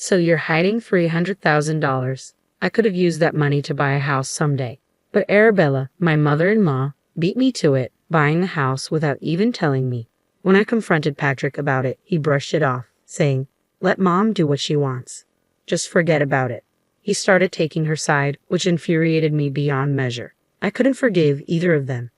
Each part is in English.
So you're hiding $300,000. I could have used that money to buy a house someday. But Arabella, my mother-in-law, beat me to it, buying the house without even telling me. When I confronted Patrick about it, he brushed it off, saying, "Let Mom do what she wants. Just forget about it." He started taking her side, which infuriated me beyond measure. I couldn't forgive either of them.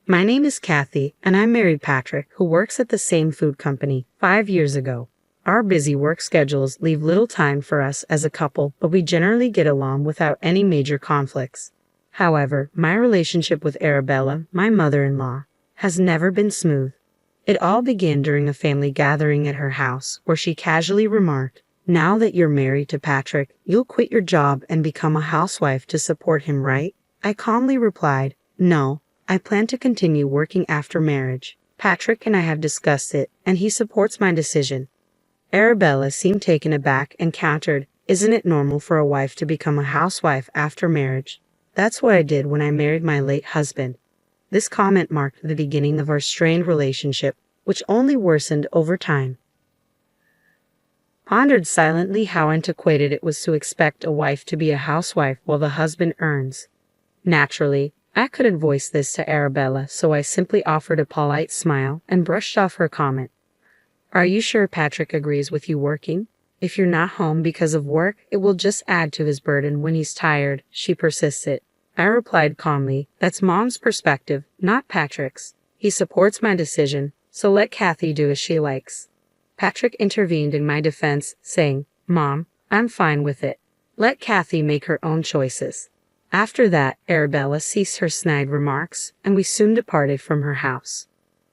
My name is Kathy, and I married Patrick, who works at the same food company, 5 years ago. Our busy work schedules leave little time for us as a couple, but we generally get along without any major conflicts. However, my relationship with Arabella, my mother-in-law, has never been smooth. It all began during a family gathering at her house, where she casually remarked, "Now that you're married to Patrick, you'll quit your job and become a housewife to support him, right?" I calmly replied, "No, I plan to continue working after marriage. Patrick and I have discussed it, and he supports my decision." Arabella seemed taken aback and countered, "Isn't it normal for a wife to become a housewife after marriage? That's what I did when I married my late husband." This comment marked the beginning of our strained relationship, which only worsened over time. Pondered silently how antiquated it was to expect a wife to be a housewife while the husband earns. Naturally, I couldn't voice this to Arabella, so I simply offered a polite smile and brushed off her comment. "Are you sure Patrick agrees with you working? If you're not home because of work, it will just add to his burden when he's tired," she persisted. I replied calmly, "That's Mom's perspective, not Patrick's. He supports my decision, so let Kathy do as she likes." Patrick intervened in my defense, saying, "Mom, I'm fine with it. Let Kathy make her own choices." After that, Arabella ceased her snide remarks, and we soon departed from her house.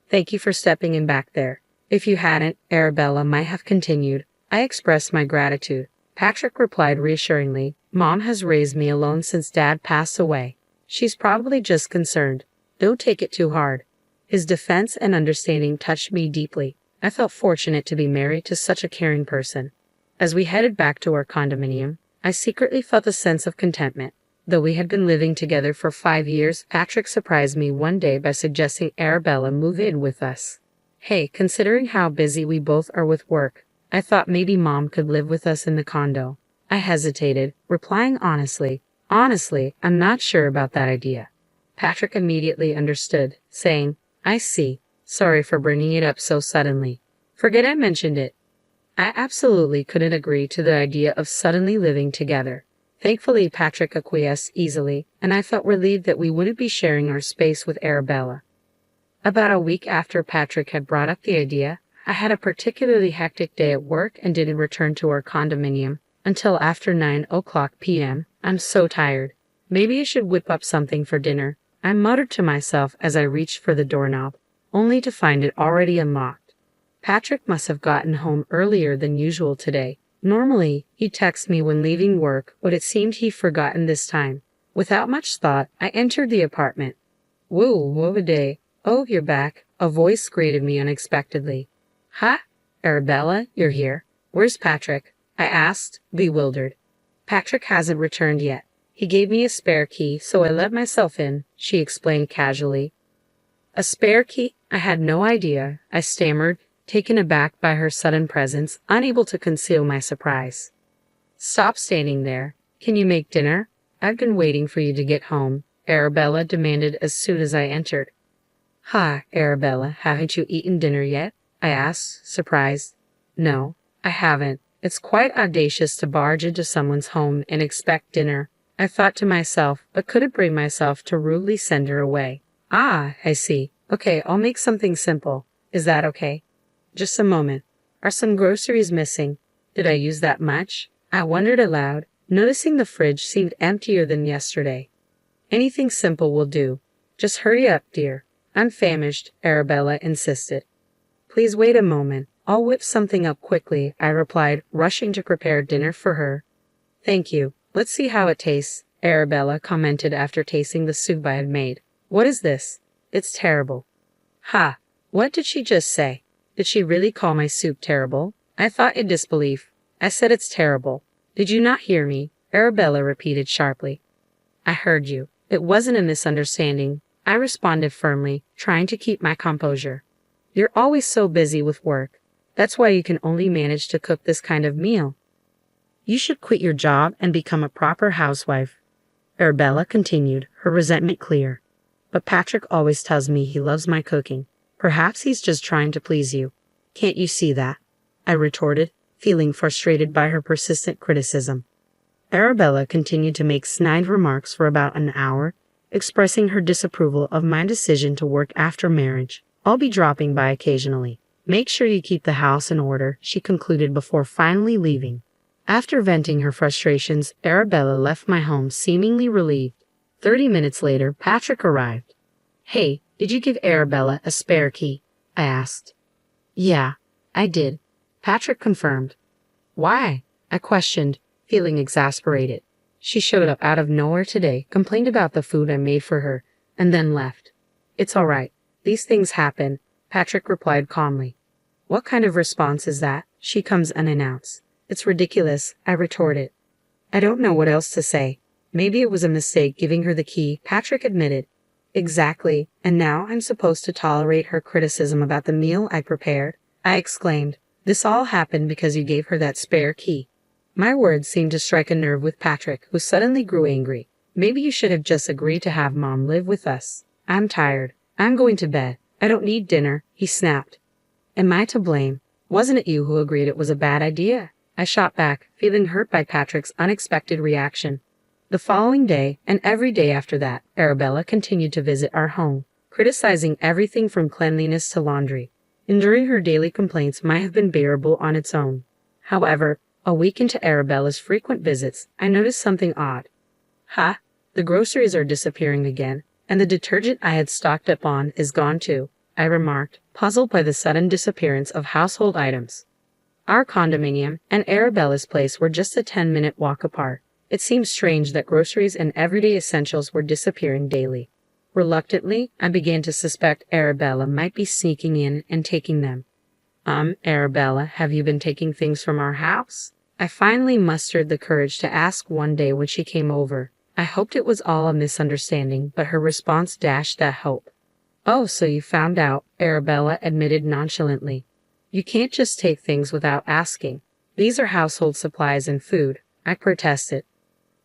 "Thank you for stepping in back there. If you hadn't," Arabella might have continued. I expressed my gratitude. Patrick replied reassuringly, "Mom has raised me alone since Dad passed away. She's probably just concerned. Don't take it too hard." His defense and understanding touched me deeply. I felt fortunate to be married to such a caring person. As we headed back to our condominium, I secretly felt a sense of contentment. Though we had been living together for 5 years, Patrick surprised me one day by suggesting Arabella move in with us. Hey, considering how busy we both are with work, I thought maybe Mom could live with us in the condo. I hesitated, replying honestly, I'm not sure about that idea." Patrick immediately understood, saying, "I see. Sorry for bringing it up so suddenly. Forget I mentioned it." I absolutely couldn't agree to the idea of suddenly living together. Thankfully, Patrick acquiesced easily, and I felt relieved that we wouldn't be sharing our space with Arabella. About a week after Patrick had brought up the idea, I had a particularly hectic day at work and didn't return to our condominium until after 9:00 p.m. "I'm so tired. Maybe I should whip up something for dinner," I muttered to myself as I reached for the doorknob, only to find it already unlocked. Patrick must have gotten home earlier than usual today. Normally, he texts me when leaving work, but it seemed he'd forgotten this time. Without much thought, I entered the apartment. Whoa a day. "Oh, you're back," a voice greeted me unexpectedly. "Ha? Arabella, you're here. Where's Patrick?" I asked, bewildered. "Patrick hasn't returned yet. He gave me a spare key, so I let myself in," she explained casually. "A spare key? I had no idea," I stammered, taken aback by her sudden presence, unable to conceal my surprise. "Stop standing there. Can you make dinner? I've been waiting for you to get home," Arabella demanded as soon as I entered. "Hi, Arabella, haven't you eaten dinner yet?" I asked, surprised. "No, I haven't. It's quite audacious to barge into someone's home and expect dinner," I thought to myself, but couldn't bring myself to rudely send her away. "Ah, I see. Okay, I'll make something simple. Is that okay?" "Just a moment. Are some groceries missing? Did I use that much?" I wondered aloud, noticing the fridge seemed emptier than yesterday. "Anything simple will do. Just hurry up, dear. I'm famished," Arabella insisted. "Please wait a moment. I'll whip something up quickly," I replied, rushing to prepare dinner for her. "Thank you. Let's see how it tastes," Arabella commented after tasting the soup I had made. "What is this? It's terrible." "Ha! What did she just say? Did she really call my soup terrible?" I thought in disbelief. "I said it's terrible. Did you not hear me?" Arabella repeated sharply. "I heard you. It wasn't a misunderstanding," I responded firmly, trying to keep my composure. "You're always so busy with work. That's why you can only manage to cook this kind of meal." You should quit your job and become a proper housewife. Arabella continued, her resentment clear. But Patrick always tells me he loves my cooking. Perhaps he's just trying to please you. Can't you see that? I retorted, feeling frustrated by her persistent criticism. Arabella continued to make snide remarks for about an hour, expressing her disapproval of my decision to work after marriage. I'll be dropping by occasionally. Make sure you keep the house in order, she concluded before finally leaving. After venting her frustrations, Arabella left my home seemingly relieved. 30 minutes later, Patrick arrived. Hey, did you give Arabella a spare key? I asked. Yeah, I did. Patrick confirmed. Why? I questioned, feeling exasperated. She showed up out of nowhere today, complained about the food I made for her, and then left. It's all right. These things happen, Patrick replied calmly. What kind of response is that? She comes unannounced. It's ridiculous, I retorted. I don't know what else to say. Maybe it was a mistake giving her the key, Patrick admitted. Exactly, and now I'm supposed to tolerate her criticism about the meal I prepared? I exclaimed. This all happened because you gave her that spare key. My words seemed to strike a nerve with Patrick, who suddenly grew angry. Maybe you should have just agreed to have Mom live with us. I'm tired. I'm going to bed. I don't need dinner, he snapped. Am I to blame? Wasn't it you who agreed it was a bad idea? I shot back, feeling hurt by Patrick's unexpected reaction. The following day, and every day after that, Arabella continued to visit our home, criticizing everything from cleanliness to laundry. Enduring her daily complaints might have been bearable on its own. However, a week into Arabella's frequent visits, I noticed something odd. The groceries are disappearing again, and the detergent I had stocked up on is gone too, I remarked, puzzled by the sudden disappearance of household items. Our condominium and Arabella's place were just a 10-minute walk apart. It seemed strange that groceries and everyday essentials were disappearing daily. Reluctantly, I began to suspect Arabella might be sneaking in and taking them. Arabella, have you been taking things from our house? I finally mustered the courage to ask one day when she came over. I hoped it was all a misunderstanding, but her response dashed that hope. Oh, so you found out, Arabella admitted nonchalantly. You can't just take things without asking. These are household supplies and food, I protested.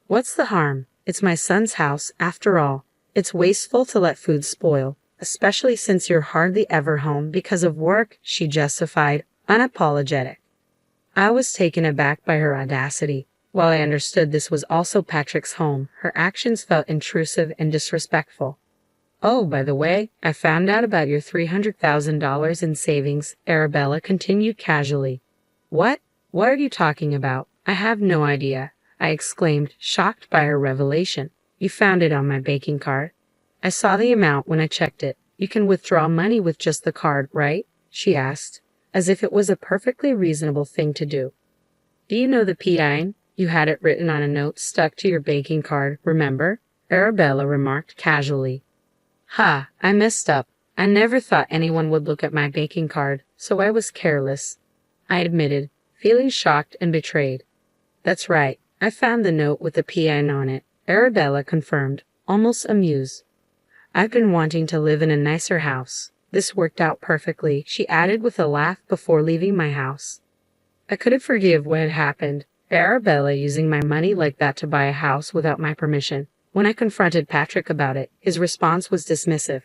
What's the harm? It's my son's house, after all. It's wasteful to let food spoil, especially since you're hardly ever home because of work, she justified, unapologetic. I was taken aback by her audacity. While I understood this was also Patrick's home, her actions felt intrusive and disrespectful. Oh, by the way, I found out about your $300,000 in savings, Arabella continued casually. What? What are you talking about? I have no idea, I exclaimed, shocked by her revelation. You found it on my banking card. I saw the amount when I checked it. You can withdraw money with just the card, right? She asked, as if it was a perfectly reasonable thing to do. Do you know the PIN? You had it written on a note stuck to your banking card, remember? Arabella remarked casually. I messed up. I never thought anyone would look at my banking card, so I was careless, I admitted, feeling shocked and betrayed. That's right. I found the note with the PIN on it, Arabella confirmed, almost amused. I've been wanting to live in a nicer house. This worked out perfectly, she added with a laugh before leaving my house. I couldn't forgive what had happened, Arabella using my money like that to buy a house without my permission. When I confronted Patrick about it, his response was dismissive.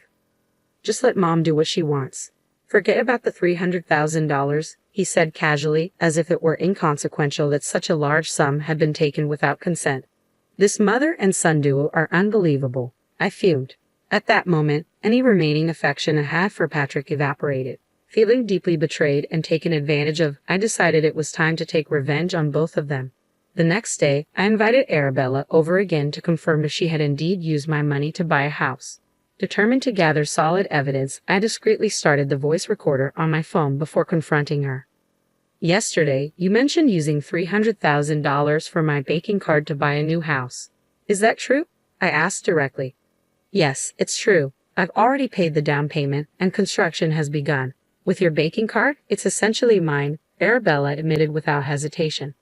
Just let Mom do what she wants. Forget about the $300,000, he said casually, as if it were inconsequential that such a large sum had been taken without consent. This mother and son duo are unbelievable, I fumed. At that moment, any remaining affection I had for Patrick evaporated. Feeling deeply betrayed and taken advantage of, I decided it was time to take revenge on both of them. The next day, I invited Arabella over again to confirm if she had indeed used my money to buy a house. Determined to gather solid evidence, I discreetly started the voice recorder on my phone before confronting her. Yesterday, you mentioned using $300,000 for my banking card to buy a new house. Is that true? I asked directly. Yes, it's true. I've already paid the down payment, and construction has begun. With your banking card, it's essentially mine, Arabella admitted without hesitation.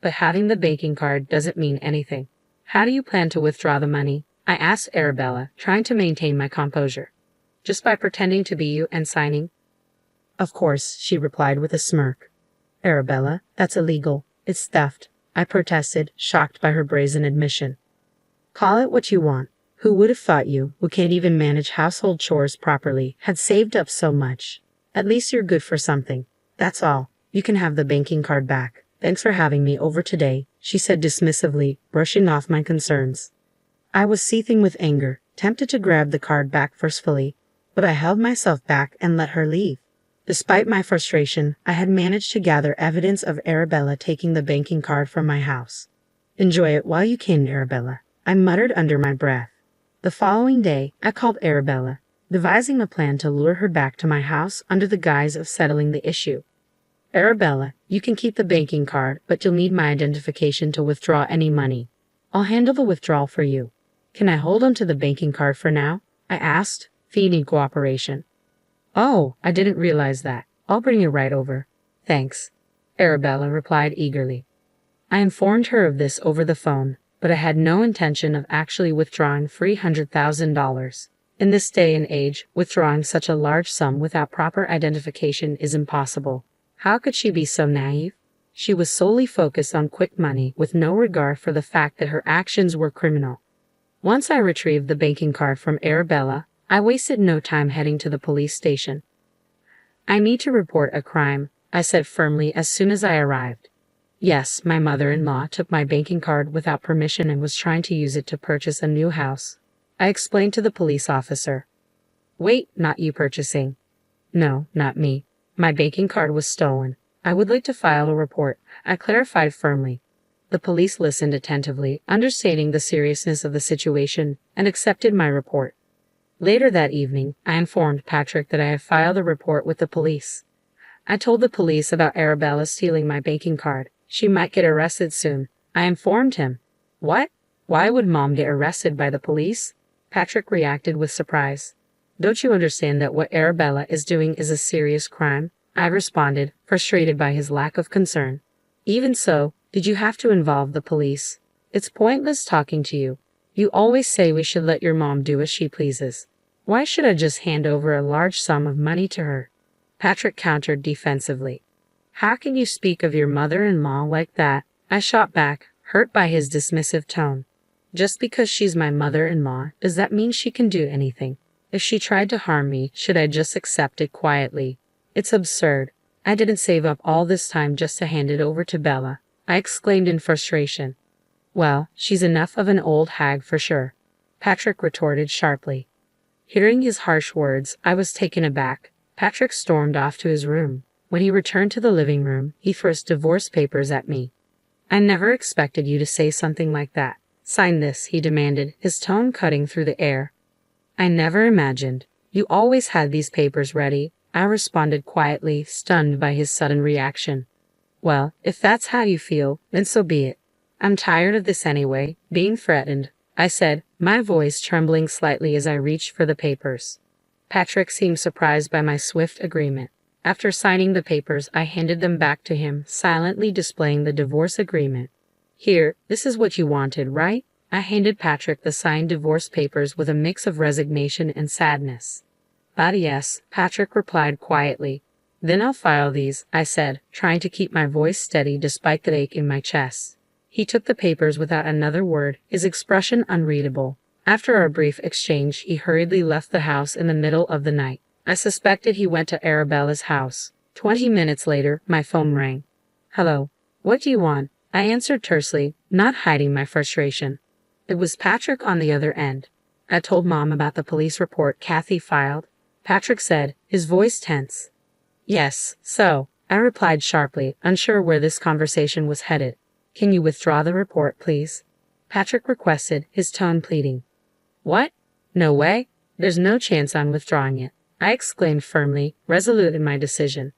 But having the banking card doesn't mean anything. How do you plan to withdraw the money? I asked Arabella, trying to maintain my composure. Just by pretending to be you and signing? Of course, she replied with a smirk. Arabella, that's illegal. It's theft. I protested, shocked by her brazen admission. Call it what you want. Who would have thought you, who can't even manage household chores properly, had saved up so much? At least you're good for something. That's all. You can have the banking card back. Thanks for having me over today, she said dismissively, brushing off my concerns. I was seething with anger, tempted to grab the card back forcefully, but I held myself back and let her leave. Despite my frustration, I had managed to gather evidence of Arabella taking the banking card from my house. Enjoy it while you can, Arabella, I muttered under my breath. The following day, I called Arabella, devising a plan to lure her back to my house under the guise of settling the issue. Arabella, you can keep the banking card, but you'll need my identification to withdraw any money. I'll handle the withdrawal for you. Can I hold on to the banking card for now? I asked, feigning cooperation. Oh, I didn't realize that. I'll bring you right over. Thanks, Arabella replied eagerly. I informed her of this over the phone, but I had no intention of actually withdrawing $300,000. In this day and age, withdrawing such a large sum without proper identification is impossible. How could she be so naive? She was solely focused on quick money with no regard for the fact that her actions were criminal. Once I retrieved the banking card from Arabella, I wasted no time heading to the police station. I need to report a crime, I said firmly as soon as I arrived. Yes, my mother-in-law took my banking card without permission and was trying to use it to purchase a new house. I explained to the police officer. Wait, not you purchasing. No, not me. My banking card was stolen. I would like to file a report, I clarified firmly. The police listened attentively, understanding the seriousness of the situation, and accepted my report. Later that evening, I informed Patrick that I had filed a report with the police. I told the police about Arabella stealing my banking card. She might get arrested soon. I informed him. What? Why would Mom get arrested by the police? Patrick reacted with surprise. Don't you understand that what Arabella is doing is a serious crime? I responded, frustrated by his lack of concern. Even so, did you have to involve the police? It's pointless talking to you. You always say we should let your mom do as she pleases. Why should I just hand over a large sum of money to her? Patrick countered defensively. How can you speak of your mother-in-law like that? I shot back, hurt by his dismissive tone. Just because she's my mother-in-law, does that mean she can do anything? If she tried to harm me, should I just accept it quietly? It's absurd. I didn't save up all this time just to hand it over to Bella, I exclaimed in frustration. Well, she's enough of an old hag for sure, Patrick retorted sharply. Hearing his harsh words, I was taken aback. Patrick stormed off to his room. When he returned to the living room, he threw his divorce papers at me. I never expected you to say something like that. Sign this, he demanded, his tone cutting through the air. I never imagined. You always had these papers ready, I responded quietly, stunned by his sudden reaction. Well, if that's how you feel, then so be it. I'm tired of this anyway, being threatened, I said, my voice trembling slightly as I reached for the papers. Patrick seemed surprised by my swift agreement. After signing the papers, I handed them back to him, silently displaying the divorce agreement. Here, this is what you wanted, right? I handed Patrick the signed divorce papers with a mix of resignation and sadness. Yes, Patrick replied quietly. Then I'll file these, I said, trying to keep my voice steady despite the ache in my chest. He took the papers without another word, his expression unreadable. After our brief exchange, he hurriedly left the house in the middle of the night. I suspected he went to Arabella's house. 20 minutes later, my phone rang. Hello. What do you want? I answered tersely, not hiding my frustration. It was Patrick on the other end. I told Mom about the police report Kathy filed. Patrick said, his voice tense. Yes, so, I replied sharply, unsure where this conversation was headed. Can you withdraw the report, please? Patrick requested, his tone pleading. What? No way. There's no chance I'm withdrawing it, I exclaimed firmly, resolute in my decision.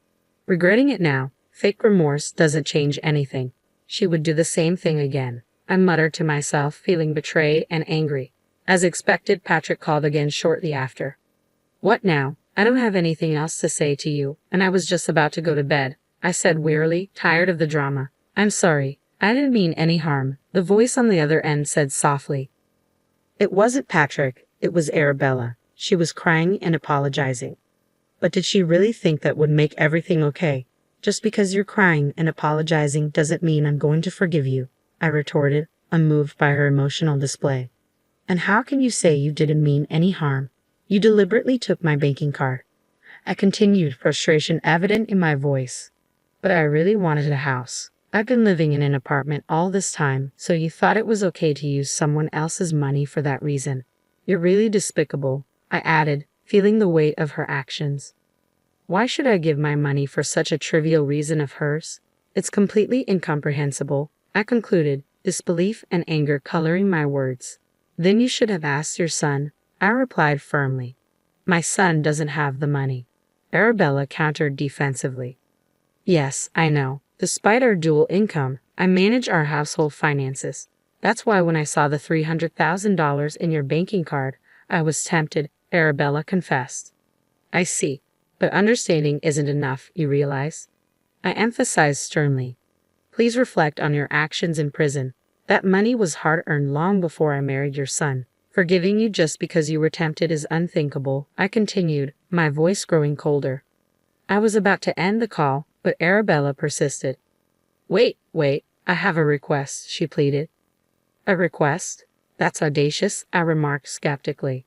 Regretting it now, fake remorse doesn't change anything. She would do the same thing again, I muttered to myself, feeling betrayed and angry. As expected, Patrick called again shortly after. What now? I don't have anything else to say to you, and I was just about to go to bed, I said wearily, tired of the drama. I'm sorry. I didn't mean any harm, the voice on the other end said softly. It wasn't Patrick, it was Arabella. She was crying and apologizing. But did she really think that would make everything okay? Just because you're crying and apologizing doesn't mean I'm going to forgive you, I retorted, unmoved by her emotional display. And how can you say you didn't mean any harm? You deliberately took my banking card. I continued, frustration evident in my voice. But I really wanted a house. I've been living in an apartment all this time, so you thought it was okay to use someone else's money for that reason. You're really despicable, I added, feeling the weight of her actions. Why should I give my money for such a trivial reason of hers? It's completely incomprehensible, I concluded, disbelief and anger coloring my words. Then you should have asked your son, I replied firmly. My son doesn't have the money. Arabella countered defensively. Yes, I know. Despite our dual income, I manage our household finances. That's why when I saw the $300,000 in your banking card, I was tempted, Arabella confessed. I see. But understanding isn't enough, you realize? I emphasized sternly. Please reflect on your actions in prison. That money was hard-earned long before I married your son. Forgiving you just because you were tempted is unthinkable, I continued, my voice growing colder. I was about to end the call, but Arabella persisted. Wait, I have a request, she pleaded. A request? That's audacious, I remarked skeptically.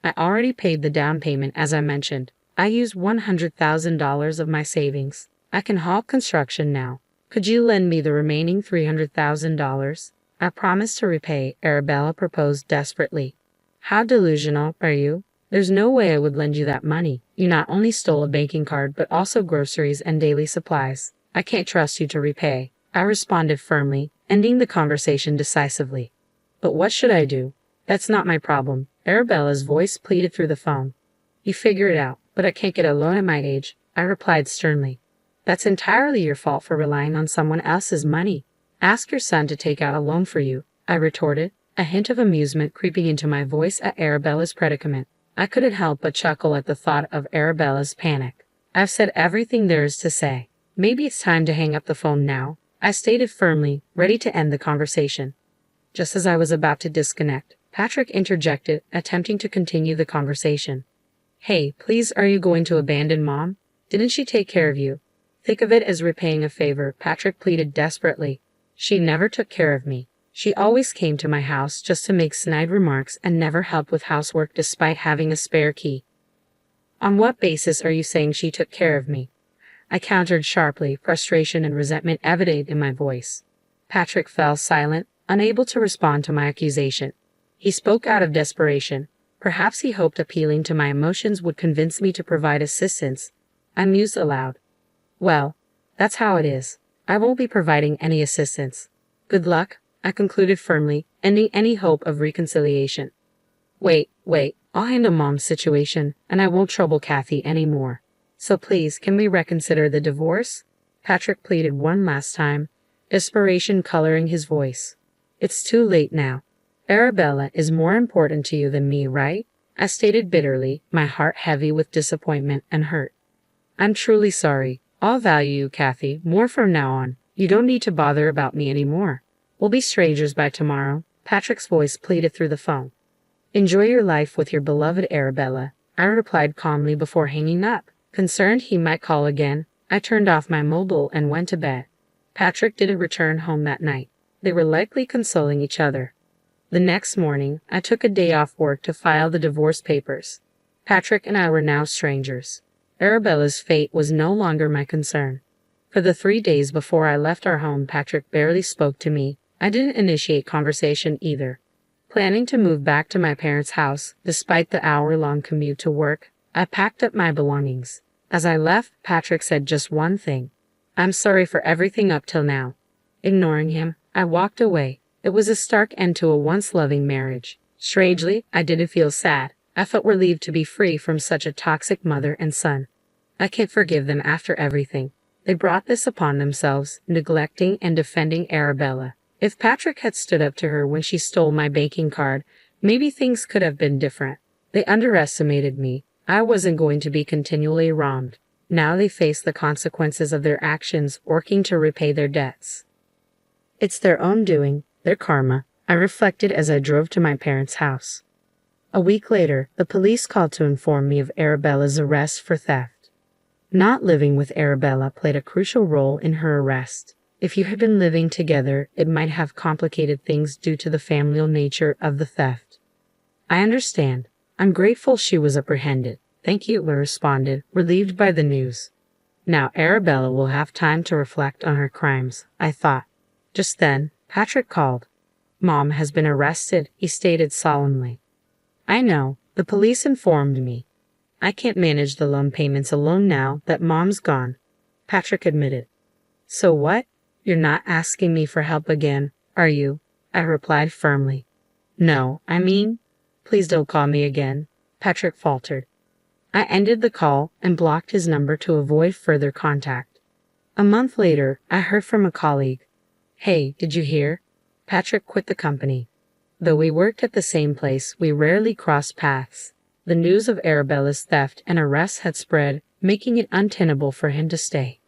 I already paid the down payment as I mentioned. I used $100,000 of my savings. I can halt construction now. Could you lend me the remaining $300,000? I promise to repay, Arabella proposed desperately. How delusional are you? There's no way I would lend you that money. You not only stole a banking card but also groceries and daily supplies. I can't trust you to repay, I responded firmly, ending the conversation decisively. But what should I do? That's not my problem, Arabella's voice pleaded through the phone. You figure it out, but I can't get a loan at my age, I replied sternly. That's entirely your fault for relying on someone else's money. Ask your son to take out a loan for you, I retorted, a hint of amusement creeping into my voice at Arabella's predicament. I couldn't help but chuckle at the thought of Arabella's panic. I've said everything there is to say. Maybe it's time to hang up the phone now, I stated firmly, ready to end the conversation. Just as I was about to disconnect, Patrick interjected, attempting to continue the conversation. Hey, please, are you going to abandon Mom? Didn't she take care of you? Think of it as repaying a favor, Patrick pleaded desperately. She never took care of me. She always came to my house just to make snide remarks and never helped with housework despite having a spare key. On what basis are you saying she took care of me? I countered sharply, frustration and resentment evident in my voice. Patrick fell silent, unable to respond to my accusation. He spoke out of desperation. Perhaps he hoped appealing to my emotions would convince me to provide assistance. I mused aloud. Well, that's how it is. I won't be providing any assistance. Good luck, I concluded firmly, ending any hope of reconciliation. Wait, I'll handle Mom's situation, and I won't trouble Kathy anymore. So please, can we reconsider the divorce? Patrick pleaded one last time, desperation coloring his voice. It's too late now. Arabella is more important to you than me, right? I stated bitterly, my heart heavy with disappointment and hurt. I'm truly sorry. I'll value you, Kathy, more from now on. You don't need to bother about me anymore. We'll be strangers by tomorrow, Patrick's voice pleaded through the phone. Enjoy your life with your beloved Arabella, I replied calmly before hanging up. Concerned he might call again, I turned off my mobile and went to bed. Patrick didn't return home that night. They were likely consoling each other. The next morning, I took a day off work to file the divorce papers. Patrick and I were now strangers. Arabella's fate was no longer my concern. For the 3 days before I left our home, Patrick barely spoke to me. I didn't initiate conversation either. Planning to move back to my parents' house, despite the hour-long commute to work, I packed up my belongings. As I left, Patrick said just one thing. I'm sorry for everything up till now. Ignoring him, I walked away. It was a stark end to a once loving marriage. Strangely, I didn't feel sad. I felt relieved to be free from such a toxic mother and son. I can't forgive them after everything. They brought this upon themselves, neglecting and defending Arabella. If Patrick had stood up to her when she stole my banking card, maybe things could have been different. They underestimated me. I wasn't going to be continually wronged. Now they face the consequences of their actions, working to repay their debts. It's their own doing, their karma, I reflected as I drove to my parents' house. A week later, the police called to inform me of Arabella's arrest for theft. Not living with Arabella played a crucial role in her arrest. If you had been living together, it might have complicated things due to the familial nature of the theft. I understand. I'm grateful she was apprehended. Thank you, I responded, relieved by the news. Now Arabella will have time to reflect on her crimes, I thought. Just then, Patrick called. Mom has been arrested, he stated solemnly. I know, the police informed me. I can't manage the loan payments alone now that Mom's gone, Patrick admitted. So what? You're not asking me for help again, are you? I replied firmly. No, I mean, please don't call me again, Patrick faltered. I ended the call and blocked his number to avoid further contact. A month later, I heard from a colleague. Hey, did you hear? Patrick quit the company. Though we worked at the same place, we rarely crossed paths. The news of Arabella's theft and arrest had spread, making it untenable for him to stay.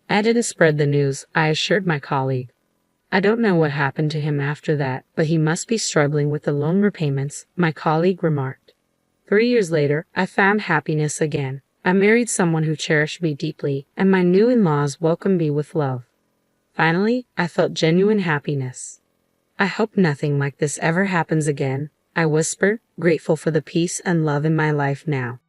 I didn't spread the news, I assured my colleague. I don't know what happened to him after that, but he must be struggling with the loan repayments, my colleague remarked. 3 years later, I found happiness again. I married someone who cherished me deeply, and my new in-laws welcomed me with love. Finally, I felt genuine happiness. I hope nothing like this ever happens again, I whispered, grateful for the peace and love in my life now.